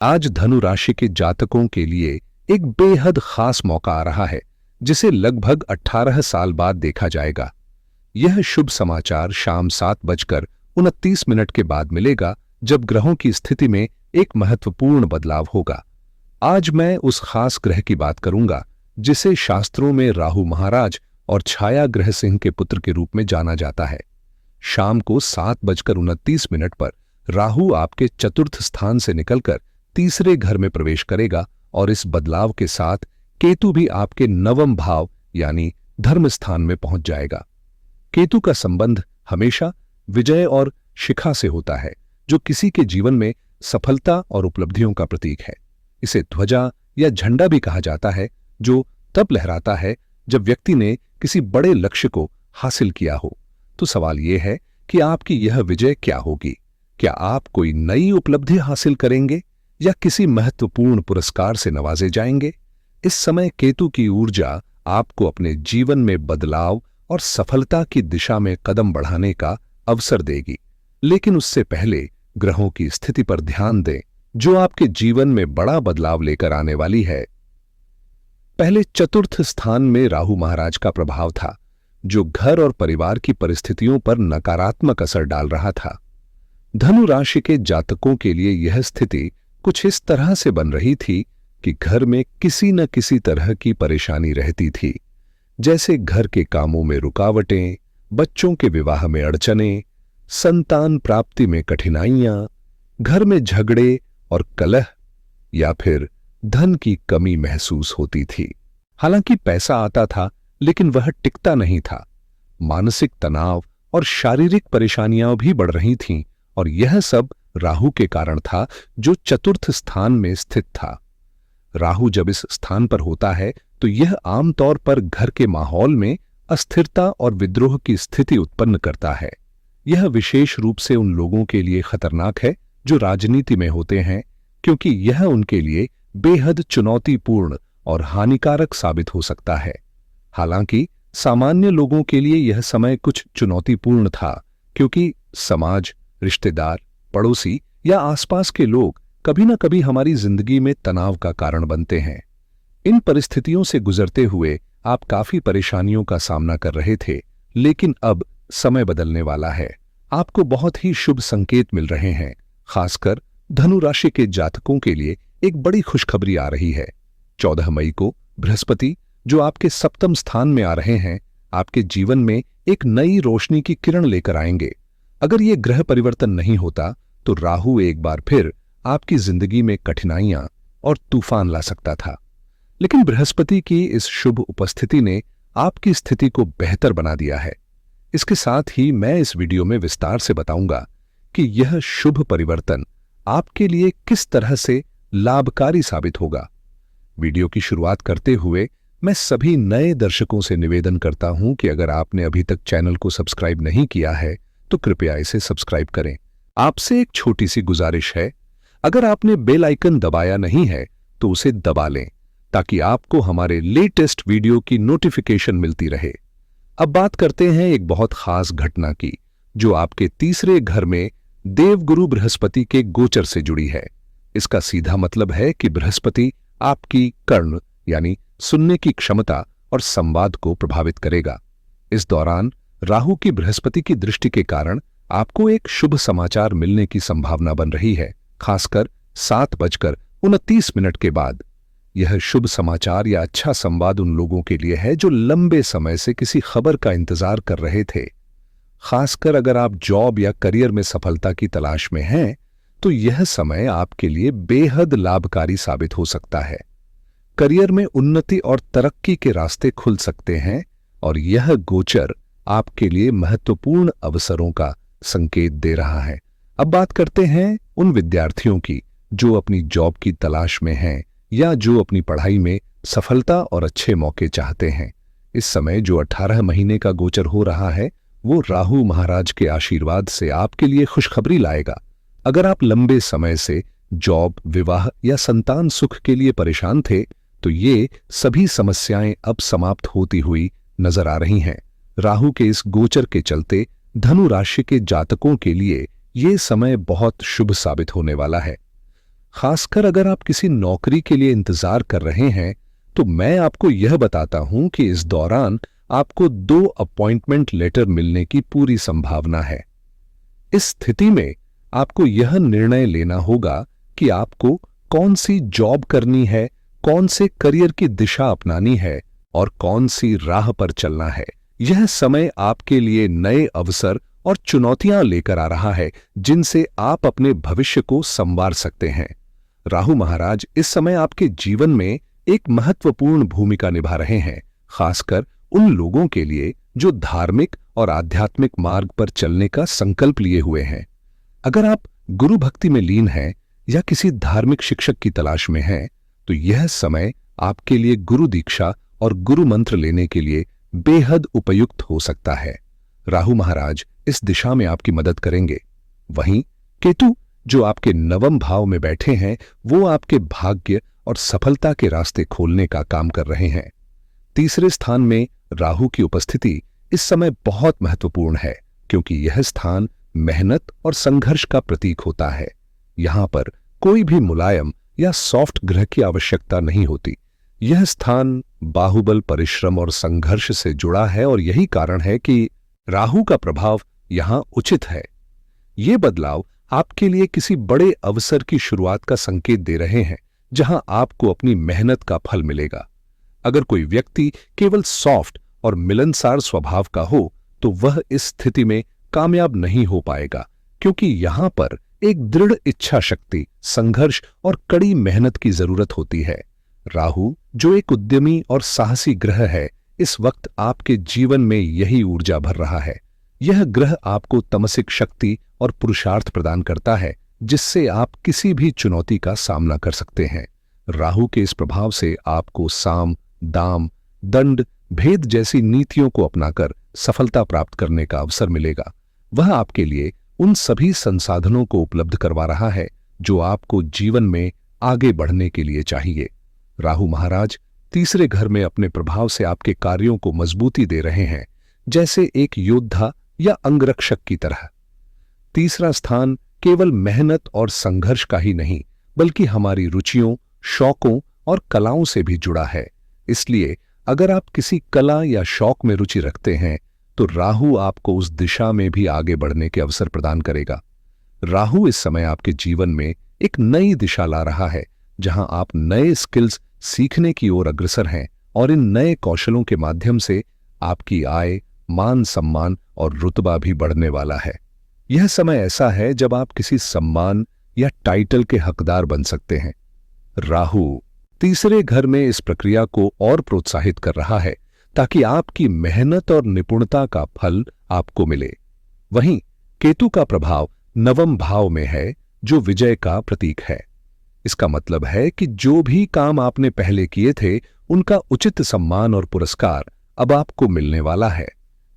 आज धनु राशि के जातकों के लिए एक बेहद खास मौका आ रहा है, जिसे लगभग 18 साल बाद देखा जाएगा। यह शुभ समाचार शाम 7:29 के बाद मिलेगा, जब ग्रहों की स्थिति में एक महत्वपूर्ण बदलाव होगा। आज मैं उस खास ग्रह की बात करूंगा जिसे शास्त्रों में राहु महाराज और छाया ग्रह सिंह के पुत्र के रूप में जाना जाता है। शाम को 7:29 पर राहु आपके चतुर्थ स्थान से निकलकर तीसरे घर में प्रवेश करेगा और इस बदलाव के साथ केतु भी आपके नवम भाव यानी धर्म स्थान में पहुंच जाएगा। केतु का संबंध हमेशा विजय और शिखा से होता है, जो किसी के जीवन में सफलता और उपलब्धियों का प्रतीक है। इसे ध्वजा या झंडा भी कहा जाता है, जो तब लहराता है जब व्यक्ति ने किसी बड़े लक्ष्य को हासिल किया हो। तो सवाल यह है कि आपकी यह विजय क्या होगी? क्या आप कोई नई उपलब्धि हासिल करेंगे या किसी महत्वपूर्ण पुरस्कार से नवाजे जाएंगे? इस समय केतु की ऊर्जा आपको अपने जीवन में बदलाव और सफलता की दिशा में कदम बढ़ाने का अवसर देगी। लेकिन उससे पहले ग्रहों की स्थिति पर ध्यान दें, जो आपके जीवन में बड़ा बदलाव लेकर आने वाली है। पहले चतुर्थ स्थान में राहु महाराज का प्रभाव था, जो घर और परिवार की परिस्थितियों पर नकारात्मक असर डाल रहा था। धनु राशि के जातकों के लिए यह स्थिति कुछ इस तरह से बन रही थी कि घर में किसी न किसी तरह की परेशानी रहती थी, जैसे घर के कामों में रुकावटें, बच्चों के विवाह में अड़चनें, संतान प्राप्ति में कठिनाइयां, घर में झगड़े और कलह, या फिर धन की कमी महसूस होती थी। हालांकि पैसा आता था, लेकिन वह टिकता नहीं था। मानसिक तनाव और शारीरिक परेशानियां भी बढ़ रही थीं, और यह सब राहु के कारण था, जो चतुर्थ स्थान में स्थित था। राहु जब इस स्थान पर होता है तो यह आमतौर पर घर के माहौल में अस्थिरता और विद्रोह की स्थिति उत्पन्न करता है। यह विशेष रूप से उन लोगों के लिए खतरनाक है जो राजनीति में होते हैं, क्योंकि यह उनके लिए बेहद चुनौतीपूर्ण और हानिकारक साबित हो सकता है। हालांकि सामान्य लोगों के लिए यह समय कुछ चुनौतीपूर्ण था, क्योंकि समाज, रिश्तेदार, पड़ोसी या आसपास के लोग कभी न कभी हमारी जिंदगी में तनाव का कारण बनते हैं। इन परिस्थितियों से गुजरते हुए आप काफी परेशानियों का सामना कर रहे थे, लेकिन अब समय बदलने वाला है। आपको बहुत ही शुभ संकेत मिल रहे हैं। खासकर धनु राशि के जातकों के लिए एक बड़ी खुशखबरी आ रही है। 14 मई को बृहस्पति, जो आपके सप्तम स्थान में आ रहे हैं, आपके जीवन में एक नई रोशनी की किरण लेकर आएंगे। अगर ये ग्रह परिवर्तन नहीं होता तो राहु एक बार फिर आपकी जिंदगी में कठिनाइयां और तूफान ला सकता था। लेकिन बृहस्पति की इस शुभ उपस्थिति ने आपकी स्थिति को बेहतर बना दिया है। इसके साथ ही मैं इस वीडियो में विस्तार से बताऊंगा कि यह शुभ परिवर्तन आपके लिए किस तरह से लाभकारी साबित होगा। वीडियो की शुरुआत करते हुए मैं सभी नए दर्शकों से निवेदन करता हूं कि अगर आपने अभी तक चैनल को सब्सक्राइब नहीं किया है तो कृपया इसे सब्सक्राइब करें। आपसे एक छोटी सी गुजारिश है, अगर आपने बेल आइकन दबाया नहीं है तो उसे दबा लें, ताकि आपको हमारे लेटेस्ट वीडियो की नोटिफिकेशन मिलती रहे। अब बात करते हैं एक बहुत खास घटना की, जो आपके तीसरे घर में देवगुरु बृहस्पति के गोचर से जुड़ी है। इसका सीधा मतलब है कि बृहस्पति आपकी कर्ण यानी सुनने की क्षमता और संवाद को प्रभावित करेगा। इस दौरान राहु की बृहस्पति की दृष्टि के कारण आपको एक शुभ समाचार मिलने की संभावना बन रही है, खासकर 7:29 के बाद। यह शुभ समाचार या अच्छा संवाद उन लोगों के लिए है जो लंबे समय से किसी खबर का इंतजार कर रहे थे। खासकर अगर आप जॉब या करियर में सफलता की तलाश में हैं, तो यह समय आपके लिए बेहद लाभकारी साबित हो सकता है। करियर में उन्नति और तरक्की के रास्ते खुल सकते हैं, और यह गोचर आपके लिए महत्वपूर्ण अवसरों का संकेत दे रहा है। अब बात करते हैं उन विद्यार्थियों की जो अपनी जॉब की तलाश में हैं या जो अपनी पढ़ाई में सफलता और अच्छे मौके चाहते हैं। इस समय जो 18 महीने का गोचर हो रहा है, वो राहु महाराज के आशीर्वाद से आपके लिए खुशखबरी लाएगा। अगर आप लंबे समय से जॉब, विवाह या संतान सुख के लिए परेशान थे, तो ये सभी समस्याएं अब समाप्त होती हुई नजर आ रही हैं। राहु के इस गोचर के चलते धनु राशि के जातकों के लिए ये समय बहुत शुभ साबित होने वाला है। खासकर अगर आप किसी नौकरी के लिए इंतजार कर रहे हैं, तो मैं आपको यह बताता हूं कि इस दौरान आपको 2 अपॉइंटमेंट लेटर मिलने की पूरी संभावना है। इस स्थिति में आपको यह निर्णय लेना होगा कि आपको कौन सी जॉब करनी है, कौन से करियर की दिशा अपनानी है और कौन सी राह पर चलना है। यह समय आपके लिए नए अवसर और चुनौतियां लेकर आ रहा है, जिनसे आप अपने भविष्य को संवार सकते हैं। राहु महाराज इस समय आपके जीवन में एक महत्वपूर्ण भूमिका निभा रहे हैं, खासकर उन लोगों के लिए जो धार्मिक और आध्यात्मिक मार्ग पर चलने का संकल्प लिए हुए हैं। अगर आप गुरु भक्ति में लीन हैं या किसी धार्मिक शिक्षक की तलाश में हैं, तो यह समय आपके लिए गुरु दीक्षा और गुरु मंत्र लेने के लिए बेहद उपयुक्त हो सकता है। राहु महाराज इस दिशा में आपकी मदद करेंगे। वहीं केतु जो आपके नवम भाव में बैठे हैं, वो आपके भाग्य और सफलता के रास्ते खोलने का काम कर रहे हैं। तीसरे स्थान में राहु की उपस्थिति इस समय बहुत महत्वपूर्ण है, क्योंकि यह स्थान मेहनत और संघर्ष का प्रतीक होता है। यहां पर कोई भी मुलायम या सॉफ्ट ग्रह की आवश्यकता नहीं होती। यह स्थान बाहुबल, परिश्रम और संघर्ष से जुड़ा है और यही कारण है कि राहु का प्रभाव यहां उचित है। ये बदलाव आपके लिए किसी बड़े अवसर की शुरुआत का संकेत दे रहे हैं, जहां आपको अपनी मेहनत का फल मिलेगा। अगर कोई व्यक्ति केवल सॉफ्ट और मिलनसार स्वभाव का हो, तो वह इस स्थिति में कामयाब नहीं हो पाएगा, क्योंकि यहां पर एक दृढ़ इच्छा शक्ति, संघर्ष और कड़ी मेहनत की जरूरत होती है। राहु जो एक उद्यमी और साहसी ग्रह है, इस वक्त आपके जीवन में यही ऊर्जा भर रहा है। यह ग्रह आपको तमसिक शक्ति और पुरुषार्थ प्रदान करता है, जिससे आप किसी भी चुनौती का सामना कर सकते हैं। राहु के इस प्रभाव से आपको साम, दाम, दंड, भेद जैसी नीतियों को अपनाकर सफलता प्राप्त करने का अवसर मिलेगा। वह आपके लिए उन सभी संसाधनों को उपलब्ध करवा रहा है जो आपको जीवन में आगे बढ़ने के लिए चाहिए। राहु महाराज तीसरे घर में अपने प्रभाव से आपके कार्यों को मजबूती दे रहे हैं, जैसे एक योद्धा या अंगरक्षक की तरह। तीसरा स्थान केवल मेहनत और संघर्ष का ही नहीं, बल्कि हमारी रुचियों, शौकों और कलाओं से भी जुड़ा है। इसलिए अगर आप किसी कला या शौक में रुचि रखते हैं, तो राहु आपको उस दिशा में भी आगे बढ़ने के अवसर प्रदान करेगा। राहु इस समय आपके जीवन में एक नई दिशा ला रहा है, जहां आप नए स्किल्स सीखने की ओर अग्रसर हैं और इन नए कौशलों के माध्यम से आपकी आय, मान सम्मान और रुतबा भी बढ़ने वाला है। यह समय ऐसा है जब आप किसी सम्मान या टाइटल के हकदार बन सकते हैं। राहु तीसरे घर में इस प्रक्रिया को और प्रोत्साहित कर रहा है, ताकि आपकी मेहनत और निपुणता का फल आपको मिले। वहीं केतु का प्रभाव नवम भाव में है, जो विजय का प्रतीक है। इसका मतलब है कि जो भी काम आपने पहले किए थे, उनका उचित सम्मान और पुरस्कार अब आपको मिलने वाला है।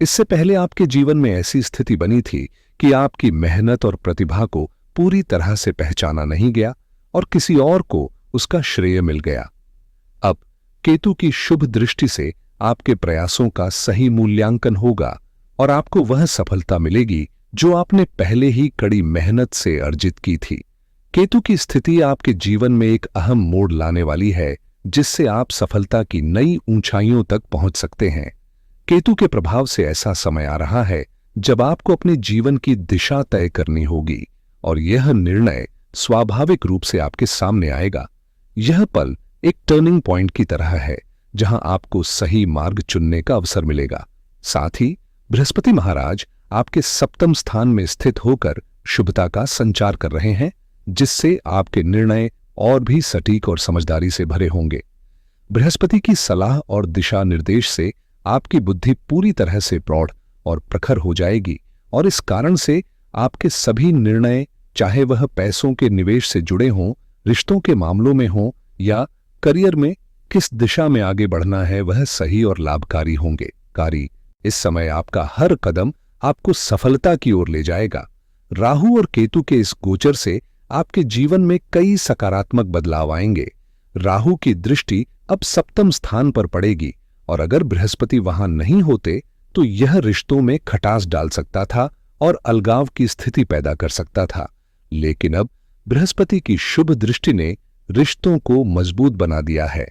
इससे पहले आपके जीवन में ऐसी स्थिति बनी थी कि आपकी मेहनत और प्रतिभा को पूरी तरह से पहचाना नहीं गया और किसी और को उसका श्रेय मिल गया। अब केतु की शुभ दृष्टि से आपके प्रयासों का सही मूल्यांकन होगा और आपको वह सफलता मिलेगी जो आपने पहले ही कड़ी मेहनत से अर्जित की थी। केतु की स्थिति आपके जीवन में एक अहम मोड़ लाने वाली है, जिससे आप सफलता की नई ऊंचाइयों तक पहुंच सकते हैं। केतु के प्रभाव से ऐसा समय आ रहा है जब आपको अपने जीवन की दिशा तय करनी होगी और यह निर्णय स्वाभाविक रूप से आपके सामने आएगा। यह पल एक टर्निंग पॉइंट की तरह है, जहां आपको सही मार्ग चुनने का अवसर मिलेगा। साथ ही बृहस्पति महाराज आपके सप्तम स्थान में स्थित होकर शुभता का संचार कर रहे हैं, जिससे आपके निर्णय और भी सटीक और समझदारी से भरे होंगे। बृहस्पति की सलाह और दिशा निर्देश से आपकी बुद्धि पूरी तरह से प्रौढ़ और प्रखर हो जाएगी और इस कारण से आपके सभी निर्णय, चाहे वह पैसों के निवेश से जुड़े हों, रिश्तों के मामलों में हों या करियर में किस दिशा में आगे बढ़ना है, वह सही और लाभकारी होंगे। इस समय आपका हर कदम आपको सफलता की ओर ले जाएगा। राहु और केतु के इस गोचर से आपके जीवन में कई सकारात्मक बदलाव आएंगे। राहु की दृष्टि अब सप्तम स्थान पर पड़ेगी और अगर बृहस्पति वहां नहीं होते तो यह रिश्तों में खटास डाल सकता था और अलगाव की स्थिति पैदा कर सकता था। लेकिन अब बृहस्पति की शुभ दृष्टि ने रिश्तों को मजबूत बना दिया है।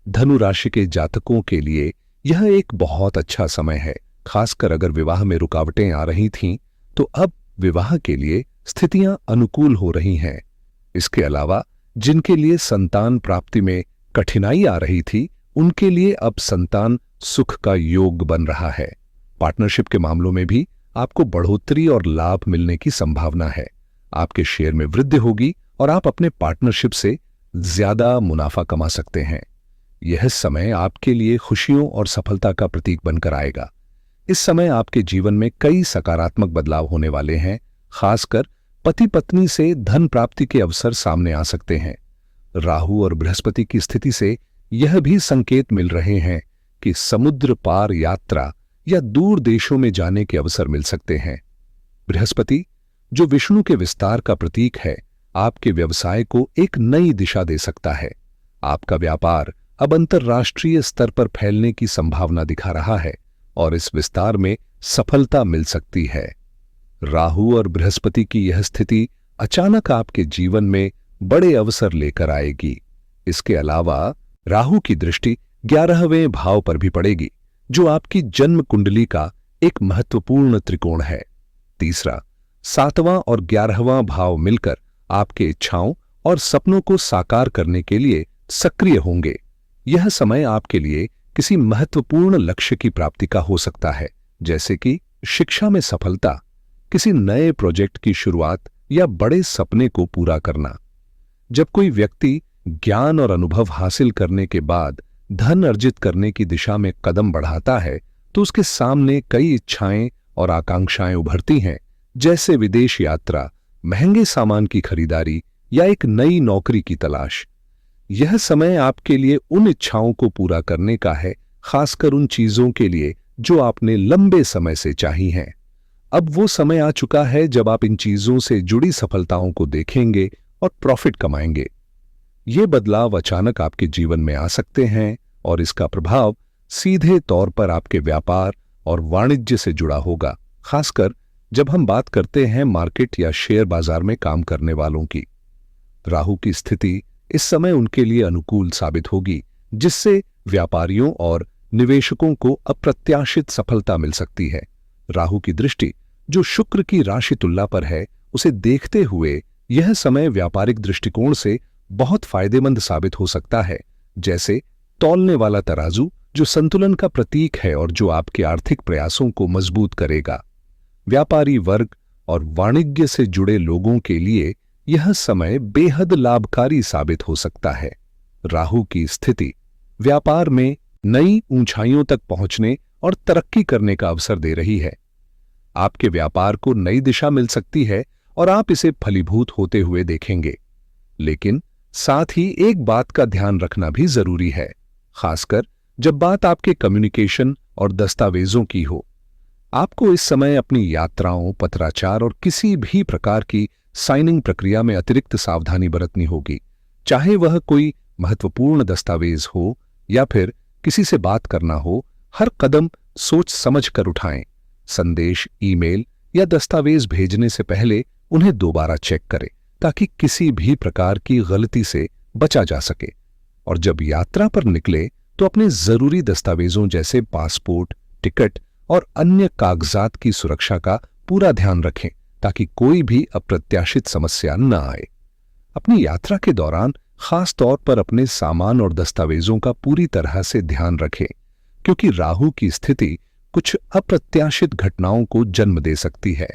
धनु राशि के जातकों के लिए यह एक बहुत अच्छा समय है, खासकर अगर विवाह में रुकावटें आ रही थीं, तो अब विवाह के लिए स्थितियां अनुकूल हो रही हैं। इसके अलावा जिनके लिए संतान प्राप्ति में कठिनाई आ रही थी, उनके लिए अब संतान सुख का योग बन रहा है। पार्टनरशिप के मामलों में भी आपको बढ़ोतरी और लाभ मिलने की संभावना है। आपके शेयर में वृद्धि होगी और आप अपने पार्टनरशिप से ज्यादा मुनाफा कमा सकते हैं। यह समय आपके लिए खुशियों और सफलता का प्रतीक बनकर आएगा। इस समय आपके जीवन में कई सकारात्मक बदलाव होने वाले हैं। खासकर पति पत्नी से धन प्राप्ति के अवसर सामने आ सकते हैं। राहु और बृहस्पति की स्थिति से यह भी संकेत मिल रहे हैं कि समुद्र पार यात्रा या दूर देशों में जाने के अवसर मिल सकते हैं। बृहस्पति, जो विष्णु के विस्तार का प्रतीक है, आपके व्यवसाय को एक नई दिशा दे सकता है। आपका व्यापार अब अंतर्राष्ट्रीय स्तर पर फैलने की संभावना दिखा रहा है और इस विस्तार में सफलता मिल सकती है। राहु और बृहस्पति की यह स्थिति अचानक आपके जीवन में बड़े अवसर लेकर आएगी। इसके अलावा राहु की दृष्टि 11वें भाव पर भी पड़ेगी, जो आपकी जन्म कुंडली का एक महत्वपूर्ण त्रिकोण है। तीसरा, 7वां और 11वां भाव मिलकर आपके इच्छाओं और सपनों को साकार करने के लिए सक्रिय होंगे। यह समय आपके लिए किसी महत्वपूर्ण लक्ष्य की प्राप्ति का हो सकता है, जैसे कि शिक्षा में सफलता, किसी नए प्रोजेक्ट की शुरुआत या बड़े सपने को पूरा करना। जब कोई व्यक्ति ज्ञान और अनुभव हासिल करने के बाद धन अर्जित करने की दिशा में कदम बढ़ाता है, तो उसके सामने कई इच्छाएं और आकांक्षाएं उभरती हैं, जैसे विदेश यात्रा, महंगे सामान की खरीदारी या एक नई नौकरी की तलाश। यह समय आपके लिए उन इच्छाओं को पूरा करने का है, खासकर उन चीजों के लिए जो आपने लंबे समय से चाही हैं। अब वो समय आ चुका है जब आप इन चीजों से जुड़ी सफलताओं को देखेंगे और प्रॉफिट कमाएंगे। ये बदलाव अचानक आपके जीवन में आ सकते हैं और इसका प्रभाव सीधे तौर पर आपके व्यापार और वाणिज्य से जुड़ा होगा, खासकर जब हम बात करते हैं मार्केट या शेयर बाजार में काम करने वालों की। राहु की स्थिति इस समय उनके लिए अनुकूल साबित होगी, जिससे व्यापारियों और निवेशकों को अप्रत्याशित सफलता मिल सकती है। राहु की दृष्टि, जो शुक्र की राशि तुल्ला पर है, उसे देखते हुए यह समय व्यापारिक दृष्टिकोण से बहुत फायदेमंद साबित हो सकता है, जैसे तौलने वाला तराजू, जो संतुलन का प्रतीक है और जो आपके आर्थिक प्रयासों को मजबूत करेगा। व्यापारी वर्ग और वाणिज्य से जुड़े लोगों के लिए यह समय बेहद लाभकारी साबित हो सकता है। राहु की स्थिति व्यापार में नई ऊंचाइयों तक पहुंचने और तरक्की करने का अवसर दे रही है। आपके व्यापार को नई दिशा मिल सकती है और आप इसे फलीभूत होते हुए देखेंगे। लेकिन साथ ही एक बात का ध्यान रखना भी जरूरी है, खासकर जब बात आपके कम्युनिकेशन और दस्तावेजों की हो। आपको इस समय अपनी यात्राओं, पत्राचार और किसी भी प्रकार की साइनिंग प्रक्रिया में अतिरिक्त सावधानी बरतनी होगी, चाहे वह कोई महत्वपूर्ण दस्तावेज हो या फिर किसी से बात करना हो। हर कदम सोच समझ कर उठाएं। संदेश, ईमेल या दस्तावेज भेजने से पहले उन्हें दोबारा चेक करें, ताकि किसी भी प्रकार की गलती से बचा जा सके। और जब यात्रा पर निकले तो अपने जरूरी दस्तावेजों जैसे पासपोर्ट, टिकट और अन्य कागजात की सुरक्षा का पूरा ध्यान रखें, ताकि कोई भी अप्रत्याशित समस्या न आए। अपनी यात्रा के दौरान खास तौर पर अपने सामान और दस्तावेजों का पूरी तरह से ध्यान रखें, क्योंकि राहु की स्थिति कुछ अप्रत्याशित घटनाओं को जन्म दे सकती है।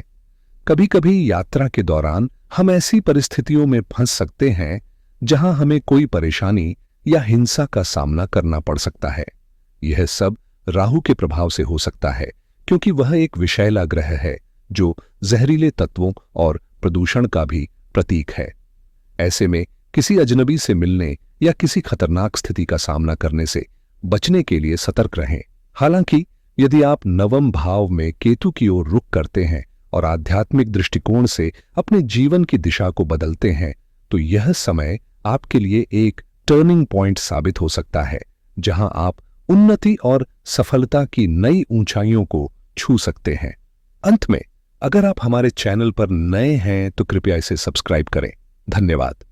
कभी कभी यात्रा के दौरान हम ऐसी परिस्थितियों में फंस सकते हैं जहां हमें कोई परेशानी या हिंसा का सामना करना पड़ सकता है। यह सब राहु के प्रभाव से हो सकता है, क्योंकि वह एक विषैला ग्रह है जो जहरीले तत्वों और प्रदूषण का भी प्रतीक है। ऐसे में किसी अजनबी से मिलने या किसी खतरनाक स्थिति का सामना करने से बचने के लिए सतर्क रहें। हालांकि यदि आप नवम भाव में केतु की ओर रुख करते हैं और आध्यात्मिक दृष्टिकोण से अपने जीवन की दिशा को बदलते हैं, तो यह समय आपके लिए एक टर्निंग पॉइंट साबित हो सकता है, जहां आप उन्नति और सफलता की नई ऊंचाइयों को छू सकते हैं। अंत में, अगर आप हमारे चैनल पर नए हैं तो कृपया इसे सब्सक्राइब करें धन्यवाद।